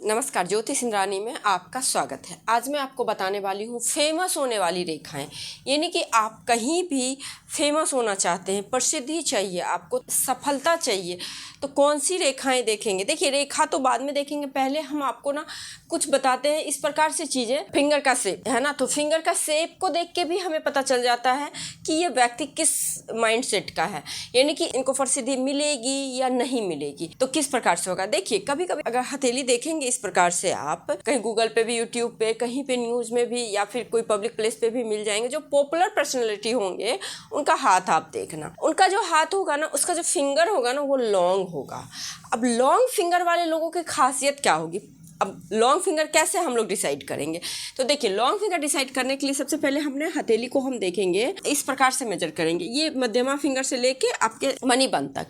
नमस्कार, ज्योतिष इंद्रानी में आपका स्वागत है। आज मैं आपको बताने वाली हूँ फेमस होने वाली रेखाएं। यानी कि आप कहीं भी फेमस होना चाहते हैं, प्रसिद्धि चाहिए, आपको सफलता चाहिए, तो कौन सी रेखाएं देखेंगे। देखिए, रेखा तो बाद में देखेंगे, पहले हम आपको ना कुछ बताते हैं इस प्रकार से चीज़ें। फिंगर का शेप है ना, तो फिंगर का शेप को देख के भी हमें पता चल जाता है कि ये व्यक्ति किस माइंडसेट का है, यानी कि इनको प्रसिद्धि मिलेगी या नहीं मिलेगी, तो किस प्रकार से होगा। देखिए, कभी कभी अगर हथेली देखेंगे इस प्रकार से, आप कहीं गूगल पे भी, यूट्यूब पे, कहीं पे न्यूज में भी, या फिर कोई पब्लिक प्लेस पे भी मिल जाएंगे। जो पॉपुलर पर्सनैलिटी होंगे उनका हाथ आप देखना, उनका जो हाथ होगा ना, उसका जो फिंगर होगा ना, वो लॉन्ग होगा। अब लॉन्ग फिंगर वाले लोगों की खासियत क्या होगी। अब लॉन्ग फिंगर कैसे हम लोग डिसाइड करेंगे, तो देखिए, लॉन्ग फिंगर डिसाइड करने के लिए सबसे पहले हमने हथेली को हम देखेंगे, इस प्रकार से मेजर करेंगे। ये मध्यमा फिंगर से लेके आपके मणिबंध तक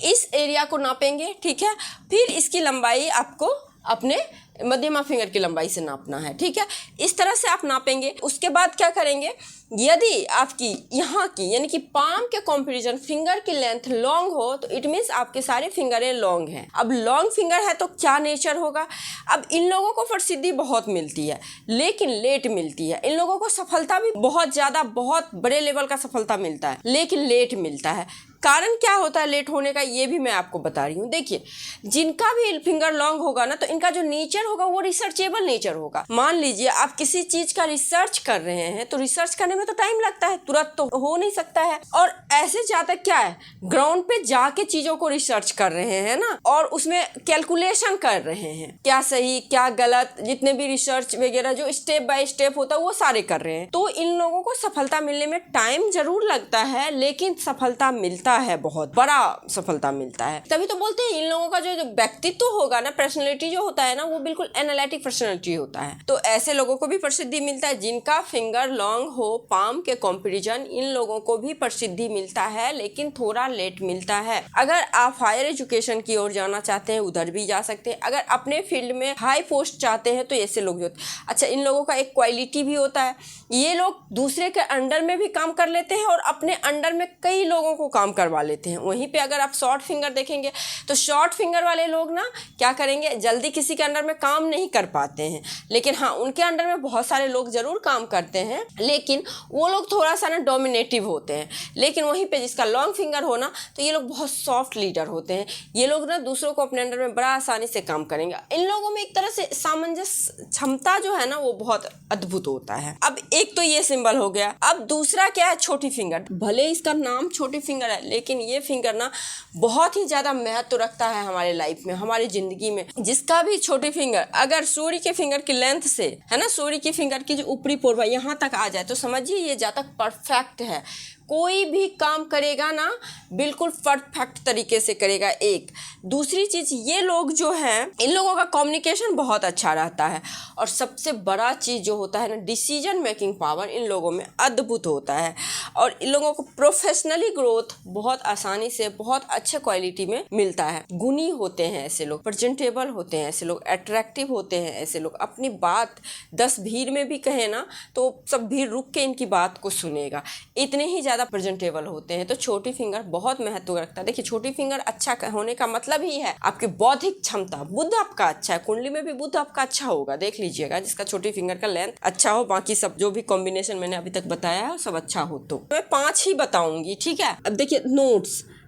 इस एरिया को नापेंगे, ठीक है। फिर इसकी लंबाई आपको अपने मध्यमा फिंगर की लंबाई से नापना है, ठीक है। इस तरह से आप नापेंगे। उसके बाद क्या करेंगे, यदि आपकी यहाँ की यानी कि पाम के कंपैरिजन फिंगर की लेंथ लॉन्ग हो, तो इट मीन्स आपके सारे फिंगरें लॉन्ग हैं। अब लॉन्ग फिंगर है तो क्या नेचर होगा। अब इन लोगों को प्रसिद्धि बहुत मिलती है, लेकिन लेट मिलती है। इन लोगों को सफलता भी बहुत ज़्यादा, बहुत बड़े लेवल का सफलता मिलता है, लेकिन लेट मिलता है। कारण क्या होता है लेट होने का, ये भी मैं आपको बता रही हूँ। देखिए, जिनका भी फिंगर लॉन्ग होगा ना, तो इनका जो नेचर होगा वो रिसर्चेबल नेचर होगा। मान लीजिए आप किसी चीज का रिसर्च कर रहे हैं, तो रिसर्च करने में तो टाइम लगता है, तुरंत तो हो नहीं सकता है। और ऐसे जातक क्या है, ग्राउंड पे जाके चीजों को रिसर्च कर रहे हैं ना, और उसमें कैलकुलेशन कर रहे हैं, क्या सही क्या गलत, जितने भी रिसर्च वगैरह जो स्टेप बाय स्टेप होता है वो सारे कर रहे हैं। तो इन लोगों को सफलता मिलने में टाइम जरूर लगता है, लेकिन सफलता मिलता है, बहुत बड़ा सफलता मिलता है। तभी तो बोलते हैं इन लोगों का जो व्यक्तित्व होगा ना, पर्सनैलिटी जो होता है ना, वो बिल्कुल एनालिटिक पर्सनैलिटी होता है। तो ऐसे लोगों को भी प्रसिद्धि मिलता है। जिनका फिंगर लॉन्ग हो पाम के कंपैरिजन, इन लोगों को भी प्रसिद्धि मिलता है, लेकिन थोड़ा लेट मिलता है। अगर आप हायर एजुकेशन की ओर जाना चाहते हैं, उधर भी जा सकते हैं। अगर अपने फील्ड में हाई पोस्ट चाहते हैं, तो ऐसे लोग जो, अच्छा, इन लोगों का एक क्वालिटी भी होता है, ये लोग दूसरे के अंडर में भी काम कर लेते हैं और अपने अंडर में कई लोगों को काम करवा लेते हैं। वहीं पे अगर आप शॉर्ट फिंगर देखेंगे, तो शॉर्ट फिंगर वाले लोग ना क्या करेंगे, जल्दी किसी के अंडर में काम नहीं कर पाते हैं, लेकिन हाँ, उनके अंडर में बहुत सारे लोग जरूर काम करते हैं, लेकिन वो लोग थोड़ा सा ना डोमिनेटिव होते हैं। लेकिन वहीं पे जिसका लॉन्ग फिंगर हो ना, तो ये लोग बहुत सॉफ्ट लीडर होते हैं। ये लोग ना दूसरों को अपने अंडर में बड़ा आसानी से काम करेंगे। इन लोगों में एक तरह से सामंजस्य क्षमता जो है ना, वो बहुत अद्भुत होता है। अब एक तो ये सिंबल हो गया। अब दूसरा क्या है, छोटी फिंगर। भले इसका नाम छोटी फिंगर है, लेकिन ये फिंगर ना बहुत ही ज्यादा महत्व रखता है हमारे लाइफ में, हमारी जिंदगी में। जिसका भी छोटी फिंगर अगर सूर्य के फिंगर की लेंथ से है ना, सूर्य की फिंगर की जो ऊपरी पोर यहाँ तक आ जाए, तो समझिए ये जातक परफेक्ट है। कोई भी काम करेगा ना, बिल्कुल परफेक्ट तरीके से करेगा। एक दूसरी चीज, ये लोग जो हैं, इन लोगों का कम्युनिकेशन बहुत अच्छा रहता है। और सबसे बड़ा चीज जो होता है ना, डिसीजन मेकिंग पावर इन लोगों में अद्भुत होता है। और इन लोगों को प्रोफेशनली ग्रोथ बहुत आसानी से, बहुत अच्छे क्वालिटी में मिलता है। गुणी होते हैं ऐसे लोग, प्रेजेंटेबल होते हैं ऐसे लोग, अट्रैक्टिव होते हैं ऐसे लोग। अपनी बात 10 भीड़ में भी कहे ना, तो सब भीड़ रुक के इनकी बात को सुनेगा, इतने ही ज्यादा प्रेजेंटेबल होते हैं। तो छोटी फिंगर बहुत महत्व रखता है। देखिए, छोटी फिंगर अच्छा होने का मतलब ही है आपकी बौद्धिक क्षमता। बुद्ध आपका अच्छा है, कुंडली में भी बुद्ध आपका अच्छा होगा, देख लीजिएगा, जिसका छोटी फिंगर का लेंथ अच्छा हो। बाकी सब जो भी कॉम्बिनेशन मैंने अभी तक बताया है सब अच्छा हो। तो मैं 5 ही बताऊंगी, ठीक है। अब देखिए,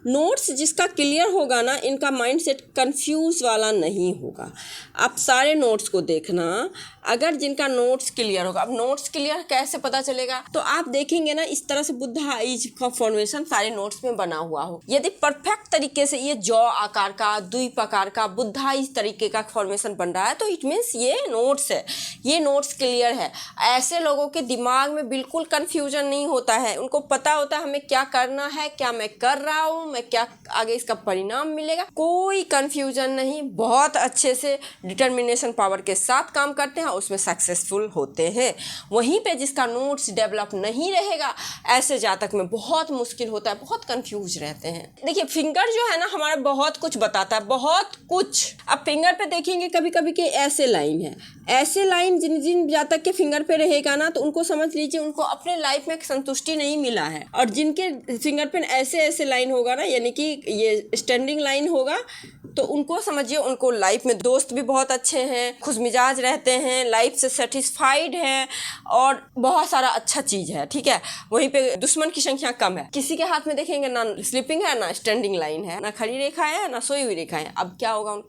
नोट्स जिसका क्लियर होगा ना, इनका माइंडसेट कंफ्यूज वाला नहीं होगा। आप सारे नोट्स को देखना, अगर जिनका नोट्स क्लियर होगा। अब नोट्स क्लियर कैसे पता चलेगा, तो आप देखेंगे ना, इस तरह से बुद्ध आइज का फॉर्मेशन सारे नोट्स में बना हुआ हो। यदि परफेक्ट तरीके से ये जॉ आकार का, द्वीप आकार का, बुद्ध आइज तरीके का फॉर्मेशन बन रहा है, तो इट मीन्स ये नोट्स है, ये नोट्स क्लियर है। ऐसे लोगों के दिमाग में बिल्कुल कंफ्यूजन नहीं होता है। उनको पता होता है हमें क्या करना है, क्या मैं कर रहा हूँ, मैं क्या आगे इसका परिणाम मिलेगा, कोई कंफ्यूजन नहीं। बहुत अच्छे से डिटर्मिनेशन पावर के साथ काम करते हैं, उसमें सक्सेसफुल होते हैं। वहीं पे जिसका नोट्स डेवलप नहीं रहेगा, ऐसे जातक में बहुत मुश्किल होता है, बहुत कंफ्यूज रहते हैं। देखिए, फिंगर जो है ना, हमारा बहुत कुछ बताता है, बहुत कुछ। अब फिंगर पे देखेंगे कभी कभी के ऐसे लाइन है, ऐसे लाइन जिन जातक के फिंगर पे रहेगा ना, तो उनको समझ लीजिए उनको अपने लाइफ में संतुष्टि नहीं मिला है। और जिनके फिंगर पे ऐसे ऐसे लाइन होगा ना, है, यानी कि ये स्टैंडिंग लाइन होगा तो उनको समझिए उनको लाइफ में दोस्त भी बहुत अच्छे हैं, खुशमिजाज रहते हैं, लाइफ से सेटिस्फाइड हैं और बहुत सारा अच्छा चीज़ है, ठीक है। वहीं पे दुश्मन की संख्या कम है। किसी के हाथ में देखेंगे ना स्लीपिंग है, ना स्टैंडिंग लाइन है, ना खड़ी रेखा है, ना सोई हुई रेखा है। अब क्या होगा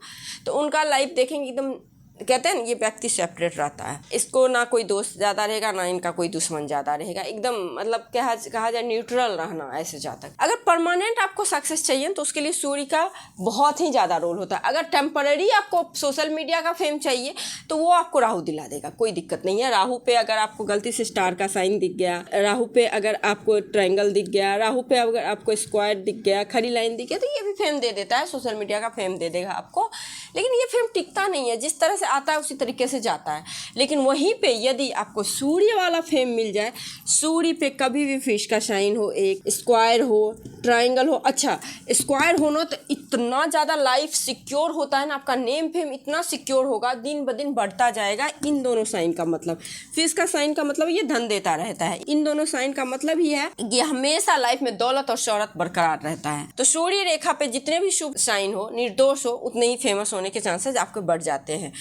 तो उनका लाइफ देखेंगे एकदम, कहते हैं ये व्यक्ति सेपरेट रहता है, इसको ना कोई दोस्त ज़्यादा रहेगा ना इनका कोई दुश्मन ज़्यादा रहेगा, एकदम मतलब कहा जाए न्यूट्रल रहना ऐसे जाता है। अगर परमानेंट आपको सक्सेस चाहिए तो उसके लिए सूर्य का बहुत ही ज़्यादा रोल होता है। अगर टेम्पररी आपको सोशल मीडिया का फेम चाहिए तो वो आपको राहु दिला देगा, कोई दिक्कत नहीं है। राहु पे अगर आपको गलती से स्टार का साइन दिख गया, राहु पे अगर आपको ट्रायंगल दिख गया, राहु पे अगर आपको स्क्वायर दिख गया, खड़ी लाइन दिख गया, तो ये भी फेम दे देता है, सोशल मीडिया का फेम दे देगा आपको। लेकिन ये फेम टिकता नहीं है, जिस तरह से आता है उसी तरीके से जाता है। लेकिन वहीं पे यदि आपको सूर्य वाला फेम मिल जाए, सूर्य पे कभी भी फिश का साइन हो, एक स्क्वायर हो, ट्रायंगल हो, अच्छा स्क्वायर हो ना तो इतना ज़्यादा लाइफ सिक्योर होता है ना, आपका नेम फेम इतना सिक्योर होगा, दिन ब दिन बढ़ता जाएगा। इन दोनों साइन का मतलब, फिश का साइन का मतलब ये धन देता रहता है, इन दोनों साइन का मतलब ही है कि हमेशा लाइफ में दौलत और शौहरत बरकरार रहता है। तो सूर्य रेखा पे जितने भी शुभ साइन हो, निर्दोष हो, उतने ही फेमस होने के चांसेस आपके बढ़ जाते हैं।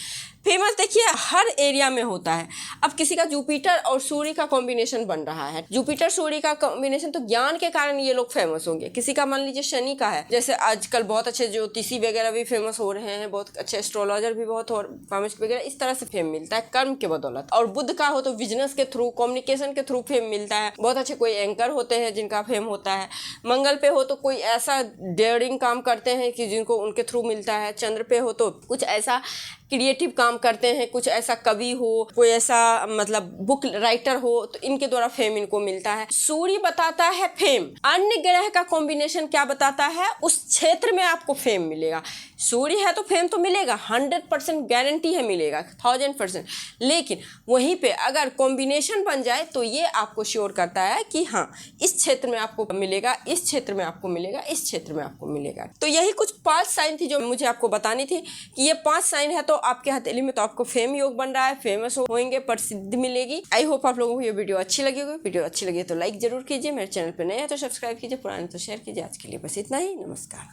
फेमस देखिए हर एरिया में होता है। अब किसी का जुपिटर और सूर्य का कॉम्बिनेशन बन रहा है, जुपिटर सूर्य का कॉम्बिनेशन, तो ज्ञान के कारण ये लोग फेमस होंगे। किसी का मान लीजिए शनि का है, जैसे आजकल बहुत अच्छे ज्योतिषी वगैरह भी फेमस हो रहे हैं, बहुत अच्छे एस्ट्रोलॉजर भी बहुत फेमस वगैरह, इस तरह से फेम मिलता है कर्म के बदौलत। और बुध का हो तो बिजनेस के थ्रू, कम्युनिकेशन के थ्रू फेम मिलता है। बहुत अच्छे कोई एंकर होते हैं जिनका फेम होता है। मंगल पे हो तो कोई ऐसा डेयरिंग काम करते हैं कि जिनको उनके थ्रू मिलता है। चंद्र पे हो तो कुछ ऐसा क्रिएटिव काम करते हैं, कुछ ऐसा कवि हो, कोई ऐसा मतलब बुक राइटर हो, तो इनके द्वारा फेम इनको मिलता है। सूर्य बताता है फेम, अन्य ग्रह का कॉम्बिनेशन क्या बताता है, उस क्षेत्र में आपको फेम मिलेगा। सूर्य है तो फेम तो मिलेगा, 100% गारंटी है, मिलेगा 1000%। लेकिन वहीं पे अगर कॉम्बिनेशन बन जाए तो ये आपको श्योर करता है कि हाँ इस क्षेत्र में आपको मिलेगा, इस क्षेत्र में आपको मिलेगा, इस क्षेत्र में आपको मिलेगा। तो यही कुछ 5 साइन थी जो मुझे आपको बतानी थी कि ये 5 साइन है तो आपके हथेली में, तो आपको फेम योग बन रहा है, फेमस होंगे, प्रसिद्धि मिलेगी। आई होप आप लोगों को ये वीडियो अच्छी लगी होगी। वीडियो अच्छी लगी तो लाइक जरूर कीजिए, मेरे चैनल पर नए हैं तो सब्सक्राइब कीजिए, पुराने तो शेयर कीजिए। आज के लिए बस इतना ही, नमस्कार।